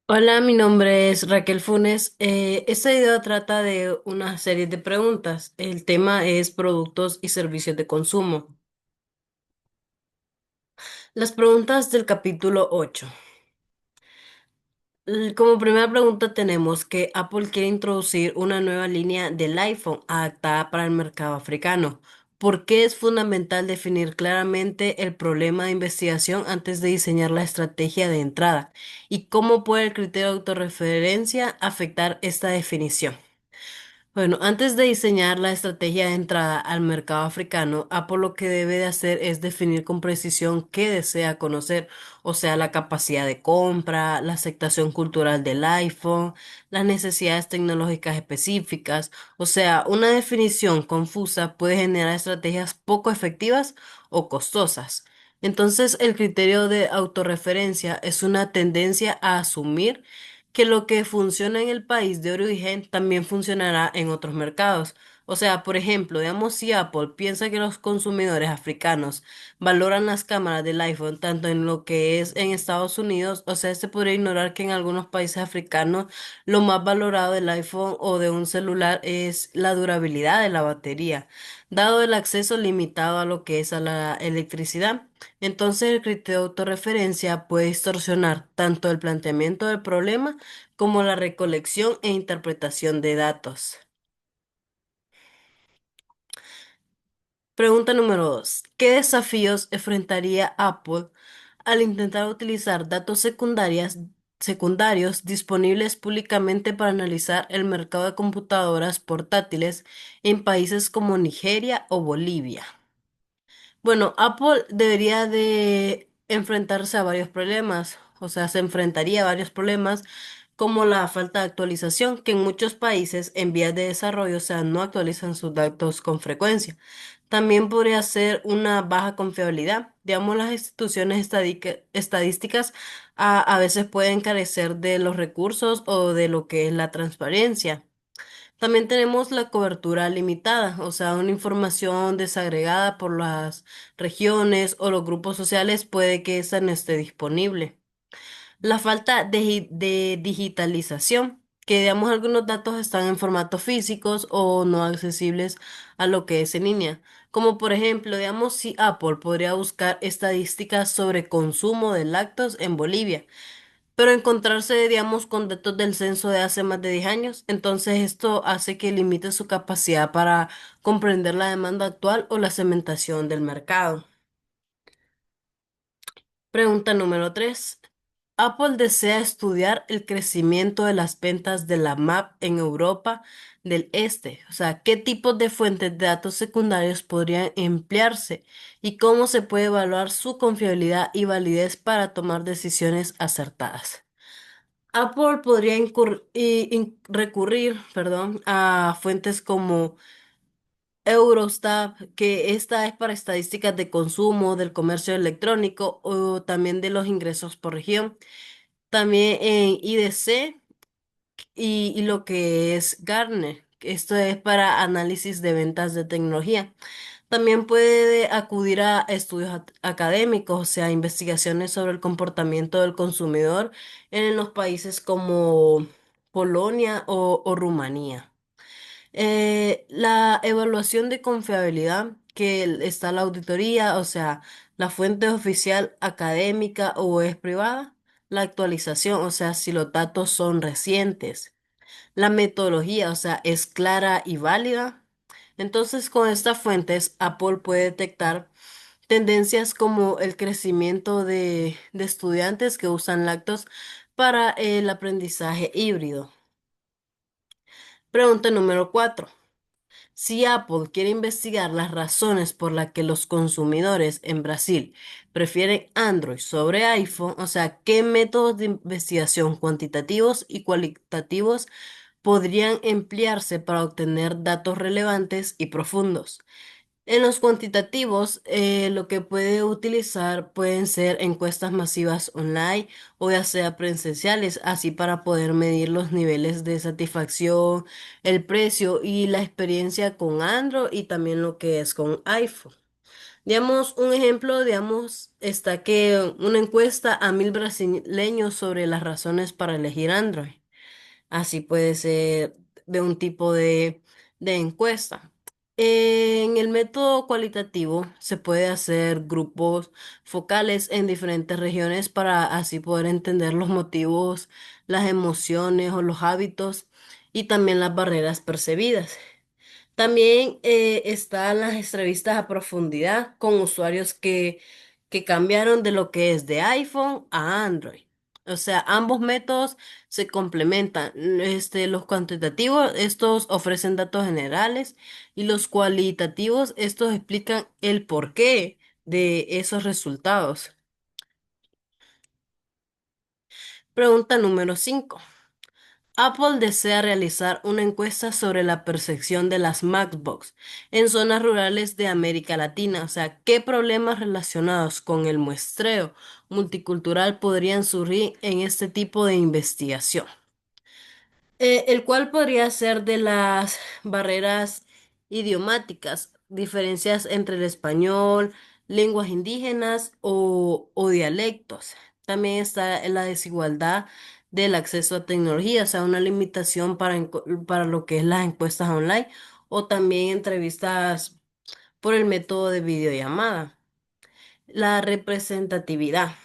Hola, mi nombre es Raquel Funes. Este video trata de una serie de preguntas. El tema es productos y servicios de consumo. Las preguntas del capítulo 8. Como primera pregunta tenemos que Apple quiere introducir una nueva línea del iPhone adaptada para el mercado africano. ¿Por qué es fundamental definir claramente el problema de investigación antes de diseñar la estrategia de entrada? ¿Y cómo puede el criterio de autorreferencia afectar esta definición? Bueno, antes de diseñar la estrategia de entrada al mercado africano, Apple lo que debe de hacer es definir con precisión qué desea conocer, o sea, la capacidad de compra, la aceptación cultural del iPhone, las necesidades tecnológicas específicas, o sea, una definición confusa puede generar estrategias poco efectivas o costosas. Entonces, el criterio de autorreferencia es una tendencia a asumir que lo que funciona en el país de origen también funcionará en otros mercados. O sea, por ejemplo, digamos si Apple piensa que los consumidores africanos valoran las cámaras del iPhone tanto en lo que es en Estados Unidos, o sea, se podría ignorar que en algunos países africanos lo más valorado del iPhone o de un celular es la durabilidad de la batería, dado el acceso limitado a lo que es a la electricidad. Entonces, el criterio de autorreferencia puede distorsionar tanto el planteamiento del problema como la recolección e interpretación de datos. Pregunta número 2. ¿Qué desafíos enfrentaría Apple al intentar utilizar datos secundarios disponibles públicamente para analizar el mercado de computadoras portátiles en países como Nigeria o Bolivia? Bueno, Apple debería de enfrentarse a varios problemas, o sea, se enfrentaría a varios problemas como la falta de actualización, que en muchos países en vías de desarrollo, o sea, no actualizan sus datos con frecuencia. También podría ser una baja confiabilidad. Digamos, las instituciones estadísticas a veces pueden carecer de los recursos o de lo que es la transparencia. También tenemos la cobertura limitada, o sea, una información desagregada por las regiones o los grupos sociales puede que esa no esté disponible. La falta de digitalización, que digamos algunos datos están en formatos físicos o no accesibles a lo que es en línea. Como por ejemplo, digamos si Apple podría buscar estadísticas sobre consumo de lácteos en Bolivia, pero encontrarse, digamos, con datos del censo de hace más de 10 años, entonces esto hace que limite su capacidad para comprender la demanda actual o la segmentación del mercado. Pregunta número 3. Apple desea estudiar el crecimiento de las ventas de la MAP en Europa del Este. O sea, qué tipos de fuentes de datos secundarios podrían emplearse y cómo se puede evaluar su confiabilidad y validez para tomar decisiones acertadas. Apple podría recurrir, perdón, a fuentes como Eurostat, que esta es para estadísticas de consumo, del comercio electrónico o también de los ingresos por región. También en IDC y lo que es Gartner. Esto es para análisis de ventas de tecnología. También puede acudir a estudios académicos, o sea, investigaciones sobre el comportamiento del consumidor en los países como Polonia o Rumanía. La evaluación de confiabilidad, que está la auditoría, o sea, la fuente oficial académica o es privada. La actualización, o sea, si los datos son recientes. La metodología, o sea, es clara y válida. Entonces, con estas fuentes, Apple puede detectar tendencias como el crecimiento de estudiantes que usan lácteos para el aprendizaje híbrido. Pregunta número 4. Si Apple quiere investigar las razones por las que los consumidores en Brasil prefieren Android sobre iPhone, o sea, ¿qué métodos de investigación cuantitativos y cualitativos podrían emplearse para obtener datos relevantes y profundos? En los cuantitativos, lo que puede utilizar pueden ser encuestas masivas online o ya sea presenciales, así para poder medir los niveles de satisfacción, el precio y la experiencia con Android y también lo que es con iPhone. Digamos, un ejemplo, digamos, está que una encuesta a 1.000 brasileños sobre las razones para elegir Android. Así puede ser de un tipo de encuesta. En el método cualitativo se puede hacer grupos focales en diferentes regiones para así poder entender los motivos, las emociones o los hábitos y también las barreras percibidas. También están las entrevistas a profundidad con usuarios que cambiaron de lo que es de iPhone a Android. O sea, ambos métodos se complementan. Los cuantitativos, estos ofrecen datos generales y los cualitativos, estos explican el porqué de esos resultados. Pregunta número 5. Apple desea realizar una encuesta sobre la percepción de las MacBooks en zonas rurales de América Latina. O sea, ¿qué problemas relacionados con el muestreo multicultural podrían surgir en este tipo de investigación? El cual podría ser de las barreras idiomáticas, diferencias entre el español, lenguas indígenas o dialectos. También está la desigualdad del acceso a tecnología, o sea, una limitación para lo que es las encuestas online o también entrevistas por el método de videollamada. La representatividad.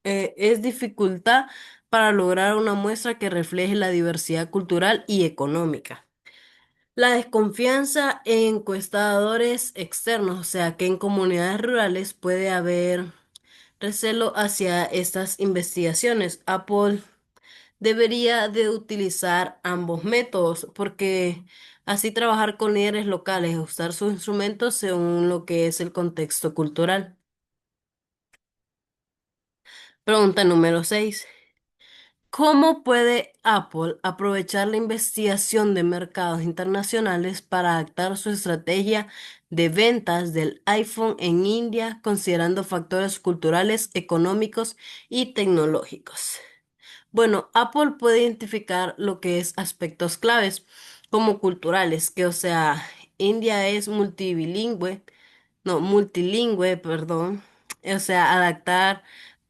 Es dificultad para lograr una muestra que refleje la diversidad cultural y económica. La desconfianza en encuestadores externos, o sea que en comunidades rurales puede haber recelo hacia estas investigaciones. Apple debería de utilizar ambos métodos porque así trabajar con líderes locales, usar sus instrumentos según lo que es el contexto cultural. Pregunta número 6. ¿Cómo puede Apple aprovechar la investigación de mercados internacionales para adaptar su estrategia de ventas del iPhone en India, considerando factores culturales, económicos y tecnológicos? Bueno, Apple puede identificar lo que es aspectos claves como culturales, que o sea, India es multilingüe, no, multilingüe, perdón. O sea,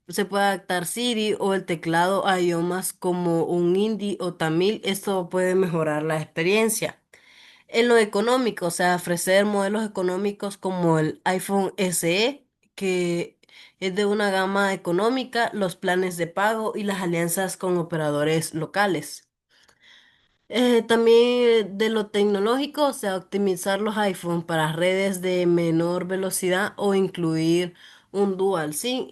se puede adaptar Siri o el teclado a idiomas como un hindi o tamil. Esto puede mejorar la experiencia. En lo económico, o sea, ofrecer modelos económicos como el iPhone SE, que es de una gama económica, los planes de pago y las alianzas con operadores locales. También de lo tecnológico, o sea, optimizar los iPhone para redes de menor velocidad o incluir un dual SIM,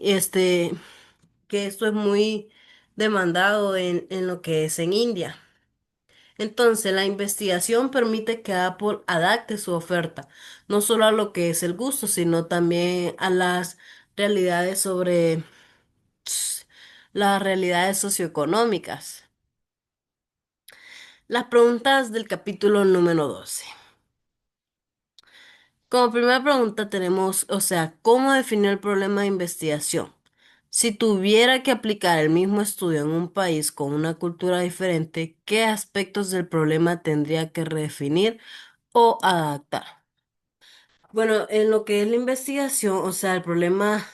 que esto es muy demandado en lo que es en India. Entonces, la investigación permite que Apple adapte su oferta, no solo a lo que es el gusto, sino también a realidades sobre las realidades socioeconómicas. Las preguntas del capítulo número 12. Como primera pregunta tenemos, o sea, ¿cómo definir el problema de investigación? Si tuviera que aplicar el mismo estudio en un país con una cultura diferente, ¿qué aspectos del problema tendría que redefinir o adaptar? Bueno, en lo que es la investigación, o sea, el problema,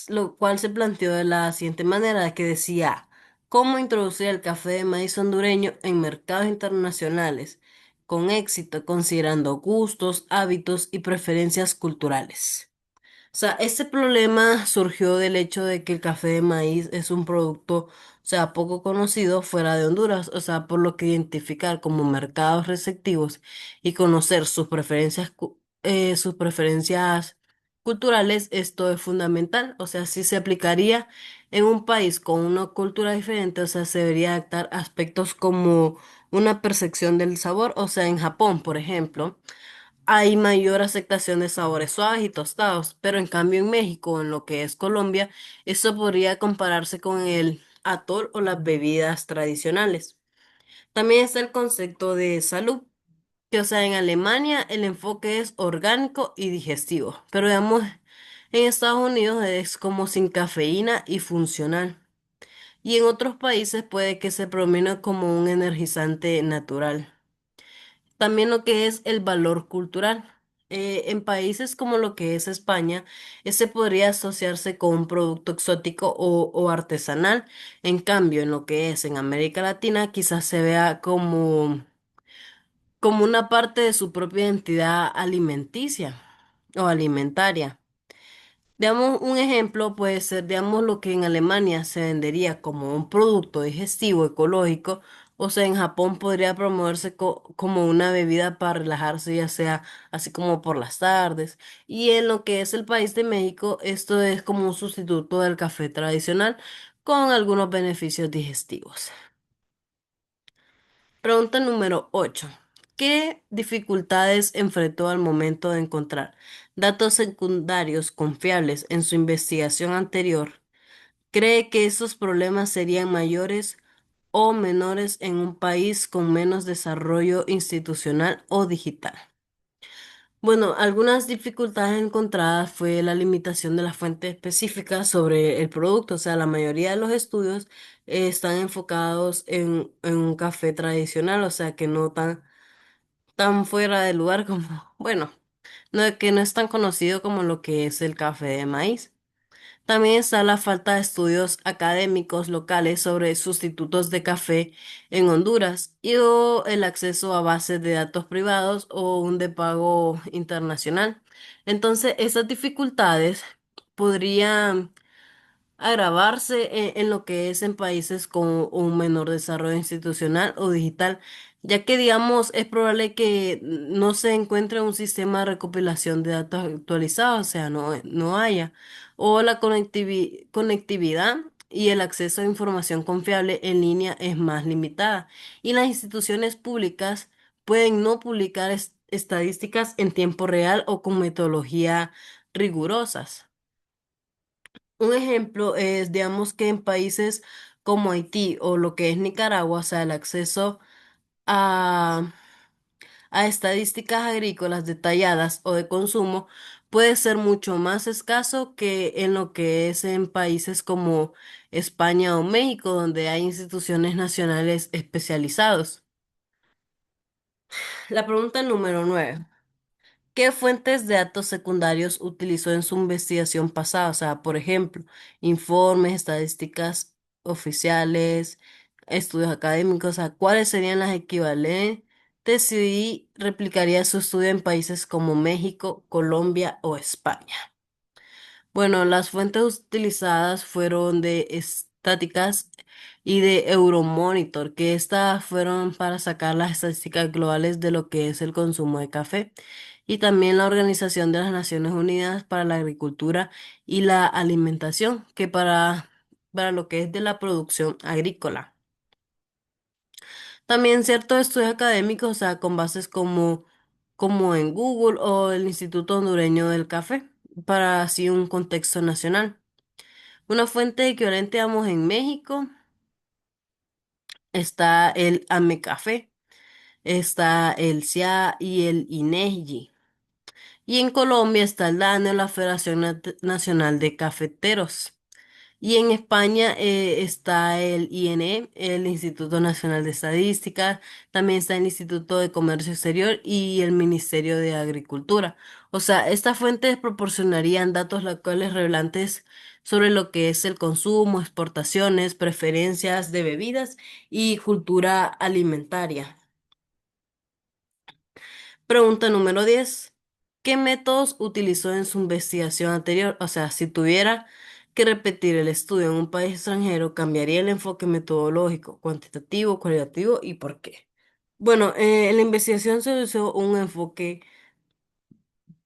lo cual se planteó de la siguiente manera, que decía, ¿cómo introducir el café de maíz hondureño en mercados internacionales con éxito, considerando gustos, hábitos y preferencias culturales? O sea, este problema surgió del hecho de que el café de maíz es un producto, o sea, poco conocido fuera de Honduras, o sea, por lo que identificar como mercados receptivos y conocer sus preferencias culturales, esto es fundamental, o sea, si se aplicaría en un país con una cultura diferente, o sea, se debería adaptar aspectos como una percepción del sabor, o sea, en Japón, por ejemplo hay mayor aceptación de sabores suaves y tostados, pero en cambio en México, en lo que es Colombia, eso podría compararse con el atol o las bebidas tradicionales. También está el concepto de salud, que o sea, en Alemania el enfoque es orgánico y digestivo, pero digamos, en Estados Unidos es como sin cafeína y funcional. Y en otros países puede que se promine como un energizante natural. También lo que es el valor cultural. En países como lo que es España, este podría asociarse con un producto exótico o artesanal. En cambio, en lo que es en América Latina, quizás se vea como una parte de su propia identidad alimenticia o alimentaria. Digamos, un ejemplo puede ser, digamos, lo que en Alemania se vendería como un producto digestivo ecológico, o sea, en Japón podría promoverse como una bebida para relajarse, ya sea así como por las tardes. Y en lo que es el país de México, esto es como un sustituto del café tradicional con algunos beneficios digestivos. Pregunta número 8. ¿Qué dificultades enfrentó al momento de encontrar datos secundarios confiables en su investigación anterior? ¿Cree que esos problemas serían mayores o menores en un país con menos desarrollo institucional o digital? Bueno, algunas dificultades encontradas fue la limitación de la fuente específica sobre el producto, o sea, la mayoría de los estudios están enfocados en un café tradicional, o sea, que no tan fuera de lugar como, bueno, que no es tan conocido como lo que es el café de maíz. También está la falta de estudios académicos locales sobre sustitutos de café en Honduras y o el acceso a bases de datos privados o un de pago internacional. Entonces, esas dificultades podrían agravarse en lo que es en países con un menor desarrollo institucional o digital, ya que, digamos, es probable que no se encuentre un sistema de recopilación de datos actualizados, o sea, no haya, o la conectividad y el acceso a información confiable en línea es más limitada, y las instituciones públicas pueden no publicar estadísticas en tiempo real o con metodología rigurosas. Un ejemplo es, digamos que en países como Haití o lo que es Nicaragua, o sea, el acceso a, a estadísticas agrícolas detalladas o de consumo puede ser mucho más escaso que en lo que es en países como España o México, donde hay instituciones nacionales especializados. La pregunta número 9. ¿Qué fuentes de datos secundarios utilizó en su investigación pasada? O sea, por ejemplo, informes, estadísticas oficiales, estudios académicos, o sea, ¿cuáles serían las equivalentes si replicaría su estudio en países como México, Colombia o España? Bueno, las fuentes utilizadas fueron de estáticas y de Euromonitor, que estas fueron para sacar las estadísticas globales de lo que es el consumo de café, y también la Organización de las Naciones Unidas para la Agricultura y la Alimentación, que para lo que es de la producción agrícola. También ciertos estudios académicos, o sea, con bases como en Google o el Instituto Hondureño del Café, para así un contexto nacional. Una fuente equivalente, digamos, en México está el AMECAFé, está el CIA y el INEGI. Y en Colombia está el DANE, la Federación Nacional de Cafeteros. Y en España está el INE, el Instituto Nacional de Estadística, también está el Instituto de Comercio Exterior y el Ministerio de Agricultura. O sea, estas fuentes proporcionarían datos locales relevantes sobre lo que es el consumo, exportaciones, preferencias de bebidas y cultura alimentaria. Pregunta número 10. ¿Qué métodos utilizó en su investigación anterior? O sea, si tuviera que repetir el estudio en un país extranjero, ¿cambiaría el enfoque metodológico, cuantitativo, cualitativo y por qué? Bueno, en la investigación se usó un enfoque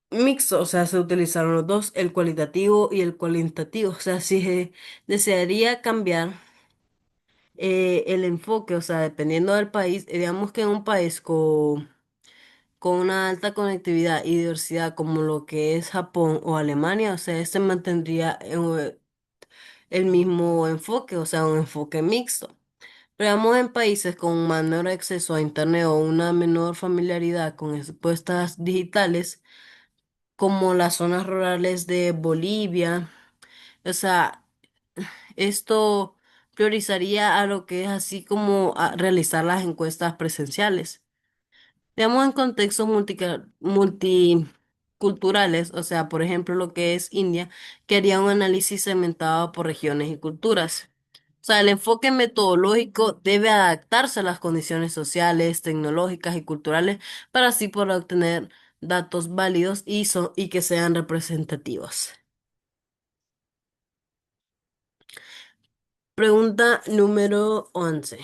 mixto, o sea, se utilizaron los dos, el cualitativo y el cualitativo. O sea, si desearía cambiar el enfoque, o sea, dependiendo del país, digamos que en un país con una alta conectividad y diversidad como lo que es Japón o Alemania, o sea, este mantendría el mismo enfoque, o sea, un enfoque mixto. Pero vamos en países con menor acceso a Internet o una menor familiaridad con expuestas digitales, como las zonas rurales de Bolivia, o sea, esto priorizaría a lo que es así como a realizar las encuestas presenciales. Veamos en contextos multiculturales. culturales, o sea, por ejemplo, lo que es India, que haría un análisis segmentado por regiones y culturas. O sea, el enfoque metodológico debe adaptarse a las condiciones sociales, tecnológicas y culturales para así poder obtener datos válidos y que sean representativos. Pregunta número 11.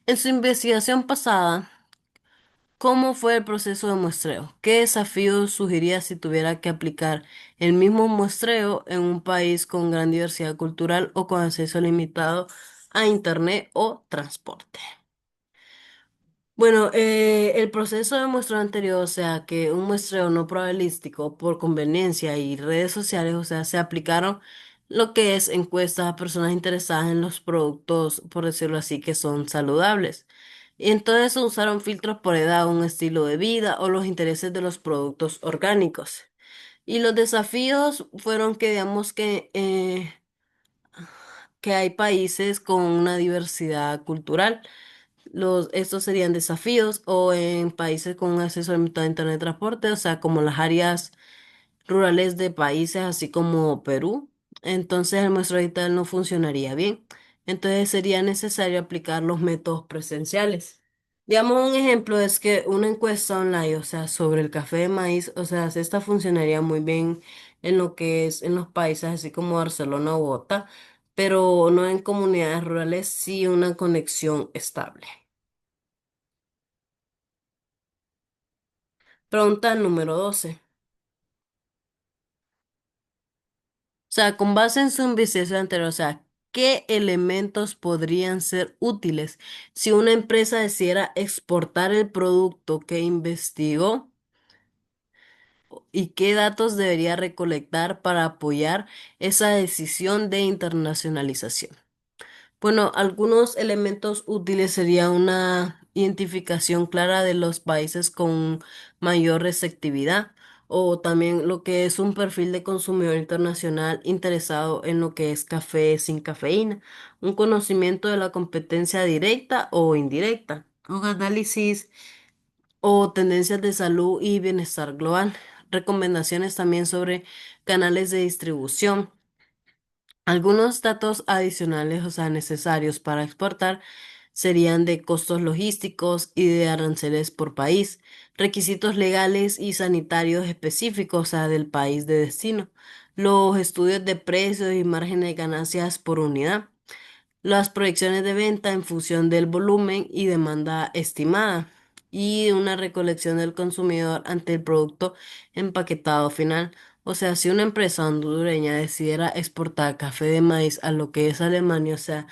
En su investigación pasada, ¿cómo fue el proceso de muestreo? ¿Qué desafíos sugeriría si tuviera que aplicar el mismo muestreo en un país con gran diversidad cultural o con acceso limitado a Internet o transporte? Bueno, el proceso de muestreo anterior, o sea, que un muestreo no probabilístico por conveniencia y redes sociales, o sea, se aplicaron lo que es encuestas a personas interesadas en los productos, por decirlo así, que son saludables. Y entonces se usaron filtros por edad, un estilo de vida o los intereses de los productos orgánicos. Y los desafíos fueron que, digamos, que hay países con una diversidad cultural. Estos serían desafíos o en países con un acceso limitado a Internet y transporte, o sea, como las áreas rurales de países así como Perú. Entonces el muestreo digital no funcionaría bien. Entonces sería necesario aplicar los métodos presenciales. Digamos, un ejemplo es que una encuesta online, o sea, sobre el café de maíz, o sea, esta funcionaría muy bien en lo que es en los países así como Barcelona o Bogotá, pero no en comunidades rurales, sí una conexión estable. Pregunta número 12. O sea, con base en su investigación anterior, o sea, ¿qué elementos podrían ser útiles si una empresa decidiera exportar el producto que investigó y qué datos debería recolectar para apoyar esa decisión de internacionalización? Bueno, algunos elementos útiles sería una identificación clara de los países con mayor receptividad o también lo que es un perfil de consumidor internacional interesado en lo que es café sin cafeína, un conocimiento de la competencia directa o indirecta, un análisis o tendencias de salud y bienestar global, recomendaciones también sobre canales de distribución. Algunos datos adicionales, o sea, necesarios para exportar, serían de costos logísticos y de aranceles por país, requisitos legales y sanitarios específicos, o sea, del país de destino, los estudios de precios y márgenes de ganancias por unidad, las proyecciones de venta en función del volumen y demanda estimada y una recolección del consumidor ante el producto empaquetado final. O sea, si una empresa hondureña decidiera exportar café de maíz a lo que es Alemania, o sea,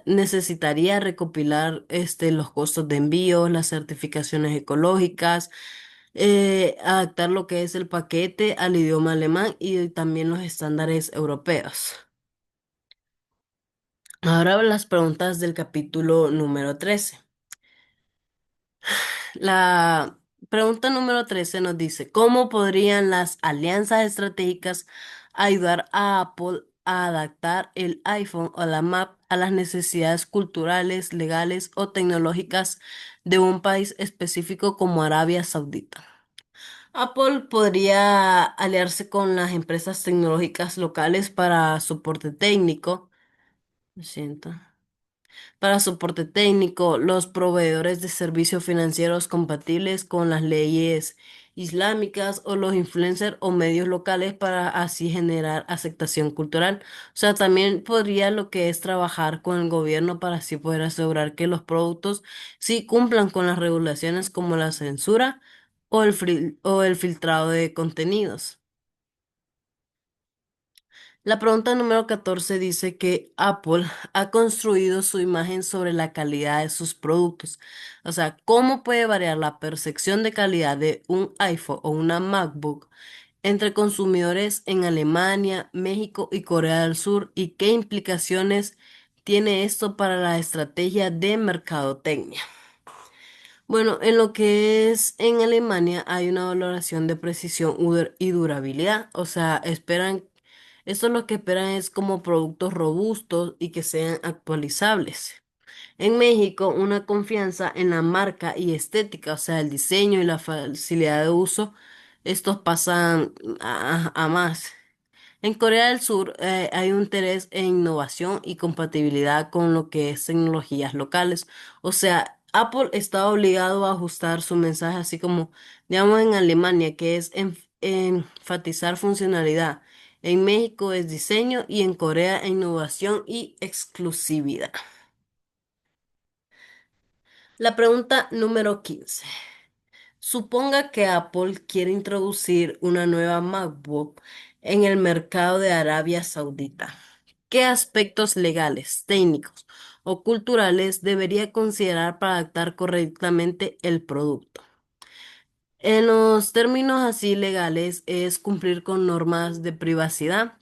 necesitaría recopilar los costos de envío, las certificaciones ecológicas, adaptar lo que es el paquete al idioma alemán y también los estándares europeos. Ahora las preguntas del capítulo número 13. La pregunta número 13 nos dice, ¿cómo podrían las alianzas estratégicas ayudar a Apple a adaptar el iPhone o la Mac a las necesidades culturales, legales o tecnológicas de un país específico como Arabia Saudita? Apple podría aliarse con las empresas tecnológicas locales para soporte técnico. Lo siento. Para soporte técnico, los proveedores de servicios financieros compatibles con las leyes islámicas o los influencers o medios locales para así generar aceptación cultural. O sea, también podría lo que es trabajar con el gobierno para así poder asegurar que los productos sí cumplan con las regulaciones como la censura o el filtrado de contenidos. La pregunta número 14 dice que Apple ha construido su imagen sobre la calidad de sus productos. O sea, ¿cómo puede variar la percepción de calidad de un iPhone o una MacBook entre consumidores en Alemania, México y Corea del Sur? ¿Y qué implicaciones tiene esto para la estrategia de mercadotecnia? Bueno, en lo que es en Alemania hay una valoración de precisión y durabilidad. O sea, esto lo que esperan es como productos robustos y que sean actualizables. En México, una confianza en la marca y estética, o sea, el diseño y la facilidad de uso estos pasan a más. En Corea del Sur hay un interés en innovación y compatibilidad con lo que es tecnologías locales. O sea, Apple está obligado a ajustar su mensaje, así como, digamos, en Alemania, que es enfatizar funcionalidad. En México es diseño y en Corea innovación y exclusividad. La pregunta número 15. Suponga que Apple quiere introducir una nueva MacBook en el mercado de Arabia Saudita. ¿Qué aspectos legales, técnicos o culturales debería considerar para adaptar correctamente el producto? En los términos así legales es cumplir con normas de privacidad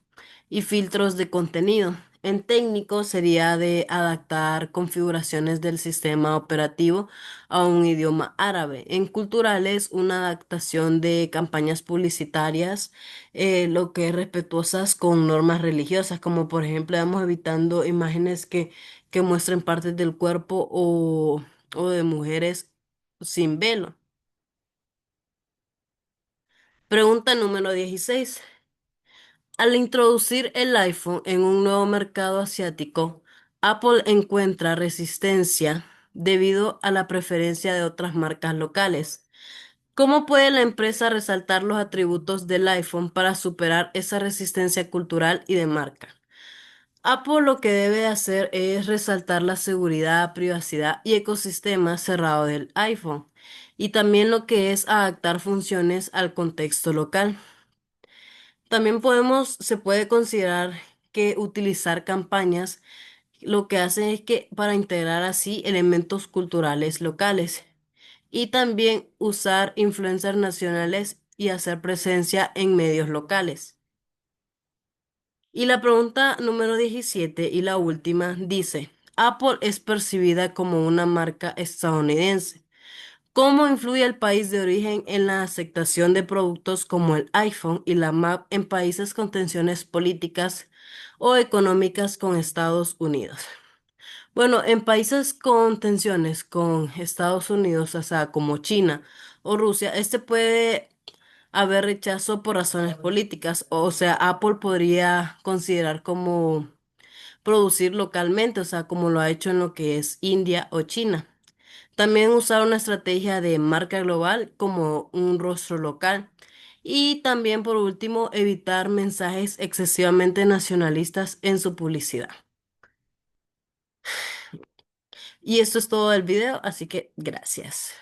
y filtros de contenido. En técnico sería de adaptar configuraciones del sistema operativo a un idioma árabe. En culturales, una adaptación de campañas publicitarias, lo que es respetuosas con normas religiosas, como por ejemplo, vamos evitando imágenes que muestren partes del cuerpo o de mujeres sin velo. Pregunta número 16. Al introducir el iPhone en un nuevo mercado asiático, Apple encuentra resistencia debido a la preferencia de otras marcas locales. ¿Cómo puede la empresa resaltar los atributos del iPhone para superar esa resistencia cultural y de marca? Apple lo que debe hacer es resaltar la seguridad, privacidad y ecosistema cerrado del iPhone, y también lo que es adaptar funciones al contexto local. También se puede considerar que utilizar campañas lo que hace es que para integrar así elementos culturales locales y también usar influencers nacionales y hacer presencia en medios locales. Y la pregunta número 17 y la última dice, Apple es percibida como una marca estadounidense. ¿Cómo influye el país de origen en la aceptación de productos como el iPhone y la Mac en países con tensiones políticas o económicas con Estados Unidos? Bueno, en países con tensiones con Estados Unidos, o sea, como China o Rusia, este puede haber rechazo por razones políticas. O sea, Apple podría considerar como producir localmente, o sea, como lo ha hecho en lo que es India o China. También usar una estrategia de marca global como un rostro local. Y también, por último, evitar mensajes excesivamente nacionalistas en su publicidad. Y esto es todo el video, así que gracias.